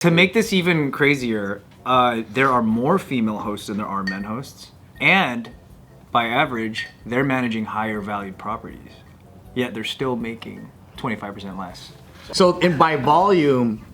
To make this even crazier, there are more female hosts than there are men hosts, and by average, they're managing higher valued properties, yet they're still making 25% less. So by volume,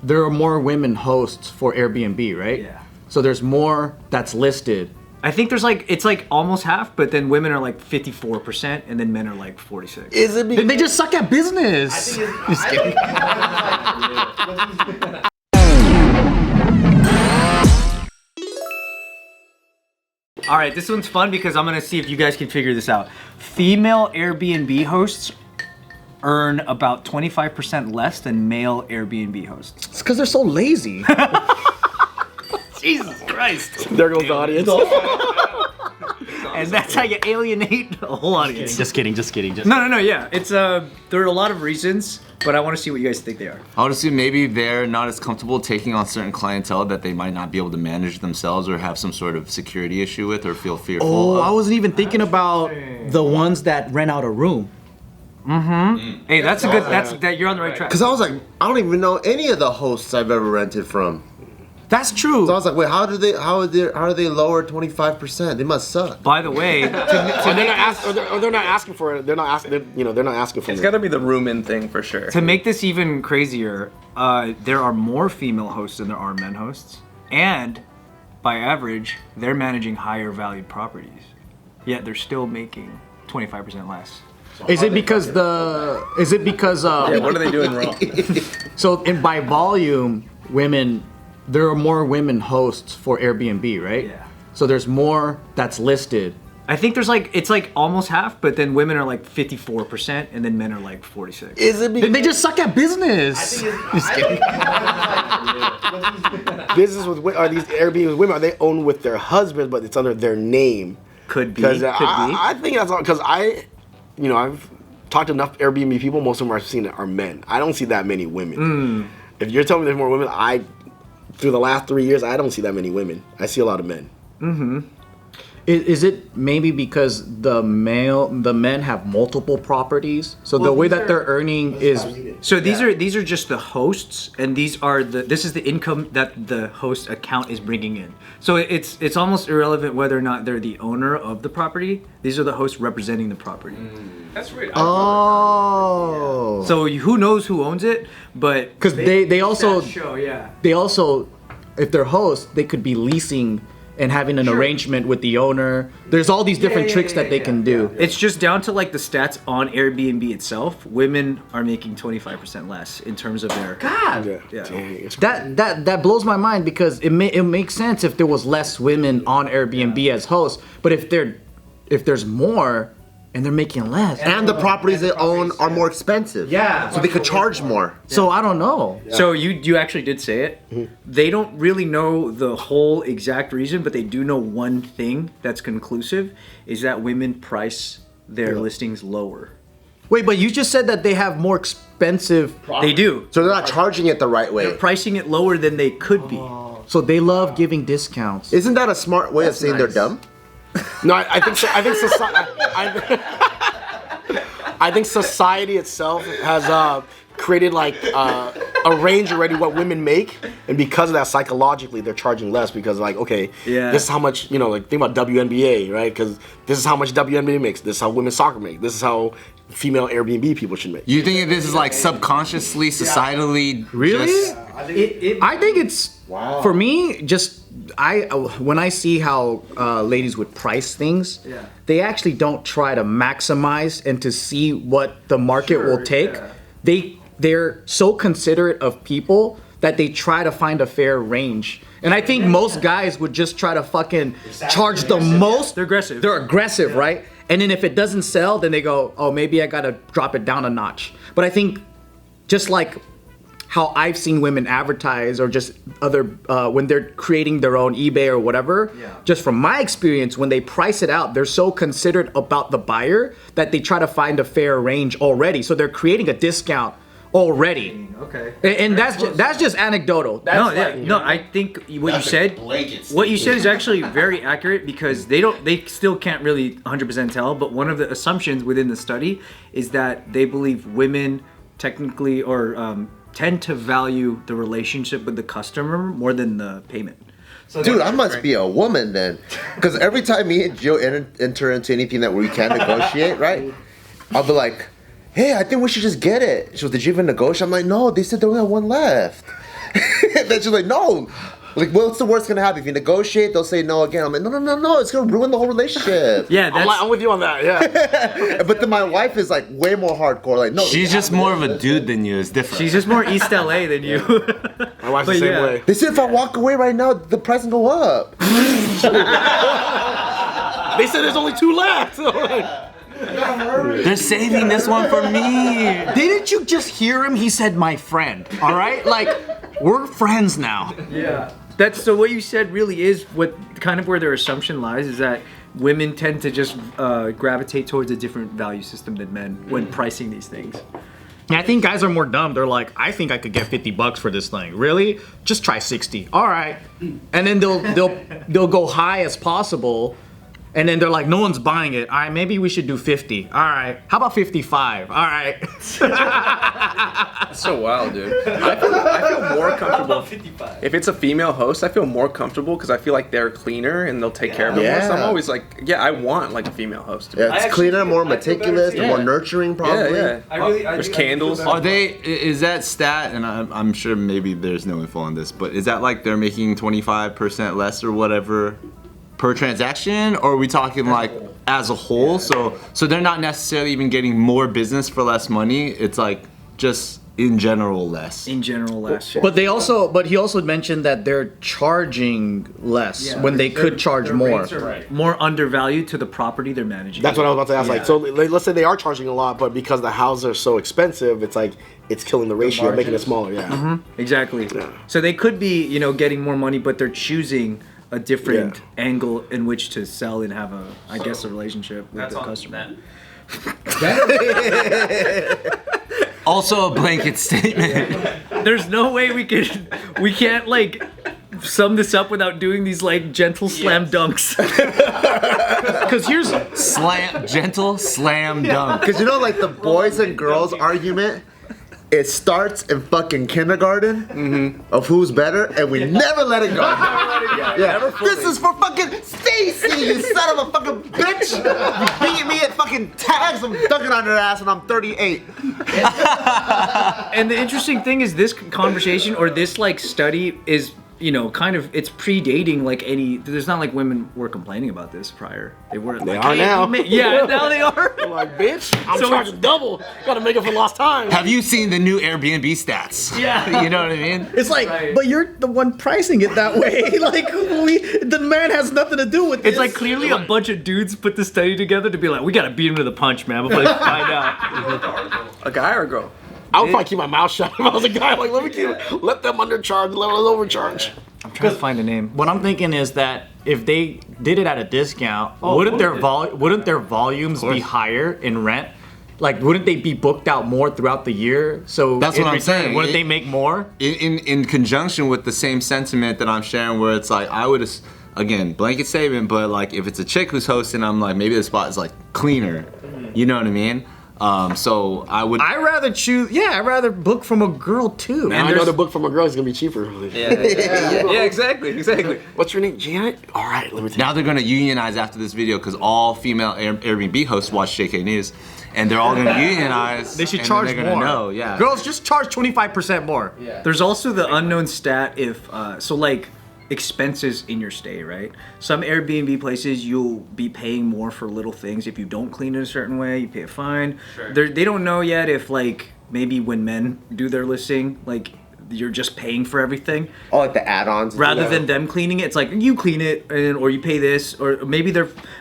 there are more women hosts for Airbnb, right? Yeah. So there's more that's listed. I think it's like almost half, but then women are like 54%, and then men are like 46. Is it because They just suck at business. Just kidding. All right, this one's fun because I'm gonna see if you guys can figure this out. Female Airbnb hosts earn about 25% less than male Airbnb hosts. It's because they're so lazy. Jesus Christ. there goes the audience? And that's how you alienate the whole audience. Just kidding. No, yeah. It's there are a lot of reasons, but I want to see what you guys think they are. I would assume maybe they're not as comfortable taking on certain clientele that they might not be able to manage themselves or have some sort of security issue with or feel fearful Oh, of. I wasn't even thinking about the ones that rent out a room. Hey, that's a good. That you're on the right track. Because I was like, I don't even know any of the hosts I've ever rented from. That's true. So I was like, wait, how do they lower 25%? They must suck. By the way, They're not asking for it. They're not asking. They're not asking for it. It's got to be the room-in thing for sure. to make this even crazier, there are more female hosts than there are men hosts, and by average, they're managing higher valued properties, yet they're still making 25% less. Is it because Yeah, what are they doing wrong? so by volume, there are more women hosts for Airbnb, right? Yeah. So there's more that's listed. I think it's like almost half, but then women are like 54%, and then men are like 46. Is it because They just suck at business. Just kidding. Business with are these Airbnb women? Are they owned with their husbands, but it's under their name? Could be. Because Could be. I think that's all. Because I've talked to enough Airbnb people. Most of them I've seen are men. I don't see that many women. If you're telling me there's more women, through the last 3 years, I don't see that many women. I see a lot of men. Is it maybe because the men have multiple properties? So the way that they're earning is So these are just the hosts, and this is the income that the host account is bringing in. So it's almost irrelevant whether or not they're the owner of the property. These are the hosts representing the property. That's weird. oh. So who knows who owns it? But Because they also show, yeah. they also, if they're hosts, they could be leasing and having an arrangement with the owner. There's all these different tricks that they can do. It's just down to like the stats on Airbnb itself. Women are making 25% less in terms of their. God, Yeah. Dang, it's that blows my mind because it makes sense if there was less women on Airbnb as hosts, but if there's more and they're making less. and the properties they own are more expensive. Yeah. So they could charge more. So I don't know. So you actually did say it. They don't really know the whole exact reason, but they do know one thing that's conclusive is that women price their listings lower. Wait, but you just said that they have more expensive. They do. So they're not charging it the right way. They're pricing it lower than they could be. So they love giving discounts. Isn't that a smart way of saying nice. they're dumb? No, I think so. I think society itself has created like a range already what women make, and because of that, psychologically they're charging less because like okay, Yeah. this is how much like think about WNBA, right? Because this is how much WNBA makes. This is how women's soccer make. This is how female Airbnb people should make. You think this is like subconsciously, societally? Really? just- I think it's for me. When I see how ladies would price things, they actually don't try to maximize and to see what the market will take. They're so considerate of people that they try to find a fair range. And I think most guys would just try to fucking charge the most. They're aggressive. They're aggressive, right? And then if it doesn't sell, then they go, oh, maybe I gotta drop it down a notch. But I think just like how I've seen women advertise or just other, when they're creating their own eBay or whatever, just from my experience, when they price it out, they're so considerate about the buyer that they try to find a fair range already. So they're creating a discount already. Okay. And that's just anecdotal. I think what you said is actually very accurate because they still can't really 100% tell, but one of the assumptions within the study is that they believe women technically or tend to value the relationship with the customer more than the payment. Dude, I must be a woman then. Because every time me and Jill enter into anything that we can negotiate, right? I'll be like, hey, I think we should just get it. She goes, did you even negotiate? I'm like, no, they said they only have one left. Then she's like, no. Like, what's the worst gonna happen? If you negotiate, they'll say no again. I'm like, no, it's gonna ruin the whole relationship. Yeah, I'm with you on that. Yeah. But then my wife is like way more hardcore. Like, no. She's just more of a dude than you. It's different. she's just more East LA than you. My wife's But the same yeah. way. They said if I walk away right now, the price will go up. They said there's only 2 left. So They're saving this one for me. Didn't you just hear him? He said, "My friend." All right, like we're friends now. Yeah. That's so. What you said really is what kind of where their assumption lies is that women tend to just gravitate towards a different value system than men when pricing these things. Yeah, I think guys are more dumb. They're like, I think I could get $50 for this thing. Really? Just try 60. All right. And then they'll go high as possible. And then they're like, no one's buying it. All right, maybe we should do 50. All right. How about 55? All right. That's so wild, dude. I feel more comfortable. If it's a female host, I feel more comfortable because I feel like they're cleaner and they'll take care of it more. So I'm always like, yeah, I want like a female host. Yeah, it's cleaner, more meticulous, Yeah. more nurturing, probably. Yeah. There's candles. Are they? Is that stat? And I'm sure maybe there's no info on this, but is that like they're making 25% less or whatever per transaction, or are we talking like as a whole? So they're not necessarily even getting more business for less money. It's like just in general less. In general, last year. But he also mentioned that they're charging less when they could charge more. More undervalued to the property they're managing. that's what I was about to ask. Like, so let's say they are charging a lot, but because the houses are so expensive, it's like it's killing the ratio, making it smaller. Yeah. Exactly. So they could be, getting more money, but they're choosing a different angle in which to sell and have a relationship with the customer. Also a blanket statement. There's no way we can't like sum this up without doing these like gentle slam dunks. Because here's Gentle slam dunk. Because like the boys and girls argument, it starts in fucking kindergarten of who's better, and we never let it go. Yeah. This is for fucking Stacy, you son of a fucking bitch. You beat me at fucking tags, I'm dunking on your ass, and I'm 38. And the interesting thing is this conversation or this like study is kind of it's predating like there's not like women were complaining about this prior. They weren't. They like, are hey, now. Yeah, now they are. I'm like, bitch, I'm So charging double. Gotta make it for lost time. Have you seen the new Airbnb stats? Yeah. You know what I mean? it's like, but you're the one pricing it that way. Like the man has nothing to do with this. It's like clearly a bunch of dudes put the study together to be like, we gotta beat him to the punch, man, before they find out. A guy or a girl? I would probably keep my mouth shut if I was a guy. Like, let them undercharge, let us overcharge. I'm trying to find a name. What I'm thinking is that if they did it at a discount, wouldn't their volumes be higher in rent? Like, wouldn't they be booked out more throughout the year? So That's in what I'm return, saying. Wouldn't they make more? In conjunction with the same sentiment that I'm sharing, where it's like I would, again, blanket statement, but like if it's a chick who's hosting, I'm like maybe the spot is like cleaner. You know what I mean? So I would. I'd rather book from a girl too. And I know the book from a girl is gonna be cheaper. Yeah, exactly. What's your name, Janet? All right, let me Now they're gonna unionize after this video because all female Airbnb hosts watch JK News, and they're all gonna unionize. They should and charge they're gonna more. know, yeah. Girls just charge 25% more. There's also the unknown stat if expenses in your stay, right? Some Airbnb places you'll be paying more for little things. If you don't clean it a certain way, you pay a fine. Sure. They don't know yet if like maybe when men do their listing, like you're just paying for everything. Oh, like the add-ons. Rather than them cleaning it, it's like you clean it or you pay this, or maybe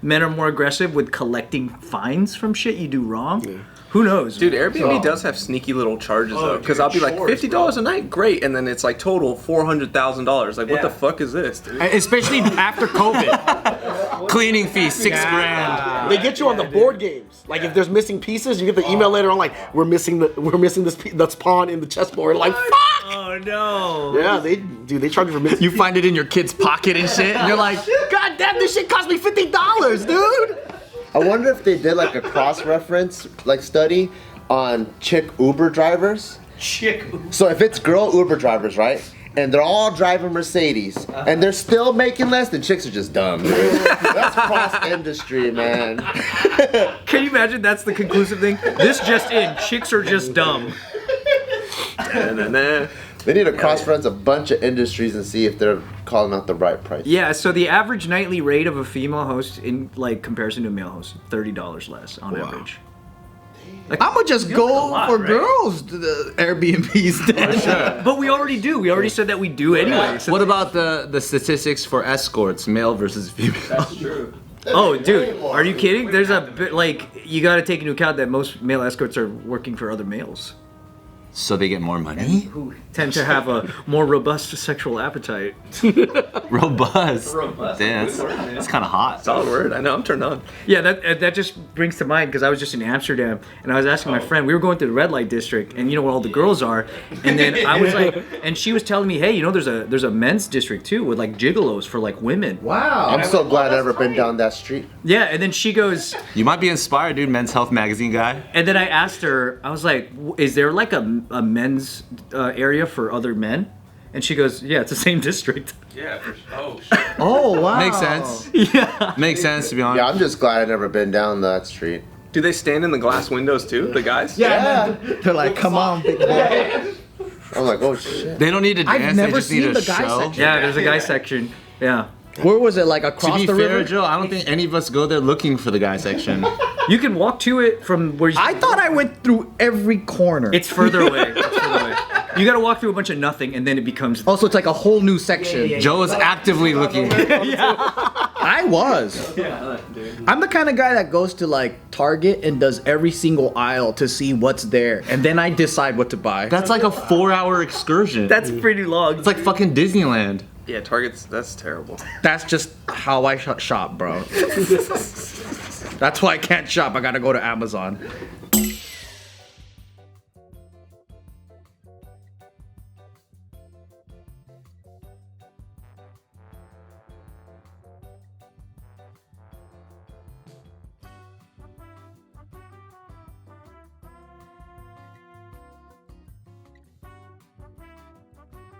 men are more aggressive with collecting fines from shit you do wrong. Yeah. Who knows? Dude, Airbnb does have sneaky little charges though, because I'll be like $50 a night, great, and then it's like total $400,000. Like, what the fuck is this, dude? Especially after COVID. Cleaning fee, $6,000. They get you on the board games. Like if there's missing pieces, you get the email later on like we're missing this pawn in the chessboard. Like fuck. Oh no. Yeah, they charge you for missing. You find it in your kid's pocket and shit, and you're like, God damn, this shit cost me $50, dude. I wonder if they did like a cross-reference like study on chick Uber drivers Chick. So if it's girl Uber drivers, right? And they're all driving Mercedes, and they're still making less, then chicks are just dumb. That's cross industry, man. Can you imagine that's the conclusive thing? This just in, chicks are just dumb. They need to cross-reference a bunch of industries and see if they're calling out the right price. Yeah, so the average nightly rate of a female host in like comparison to a male host, $30 less on average. Like, I'm gonna just go lot, for right? girls to the Airbnbs then. but we already do. We already said that we do anyway. So What about the statistics for escorts, male versus female? That's true. oh, dude, are you kidding? There's a bit like you got to take into account that most male escorts are working for other males So they get more money? who tend to have a more robust sexual appetite. Robust. Robust. Damn, Good word, man. that's kind of hot. Solid word. I know. I'm turned on. Yeah, that just brings to mind because I was just in Amsterdam and I was asking my friend. We were going through the red light district and you know where all the girls are, and then I was like, and she was telling me, hey, you know, there's a men's district too with like gigolos for like women. Wow. I'm so glad I've never been down that street. Yeah, and then she goes, You might be inspired, dude. Men's Health magazine guy. and then I asked her, I was like, is there like a men's area for other men? And she goes, yeah, it's the same district. Yeah. Oh shit. Oh wow. Makes sense. Yeah. Makes sense, to be honest. Yeah, I'm just glad I've never been down that street. Do they stand in the glass windows too? The guys? Yeah. They're like, come on, big boy. I'm like, oh shit. They don't need to dance. I've never they just need seen to the guy show. section. Yeah, there's a guy section. Yeah. Where was it? Like To across be the fair, river? Joe, I don't think any of us go there looking for the guy section. You can walk to it from where you... I thought I went through every corner. It's further away. It's further away. You gotta walk through a bunch of nothing and then it becomes... also, it's like a whole new section. Joe is actively looking. I was. I'm the kind of guy that goes to like Target and does every single aisle to see what's there, and then I decide what to buy. That's like a 4-hour excursion. That's pretty long. It's like fucking Disneyland. Yeah. Target's. That's terrible. That's just how I shop, bro. That's why I can't shop. I gotta go to Amazon.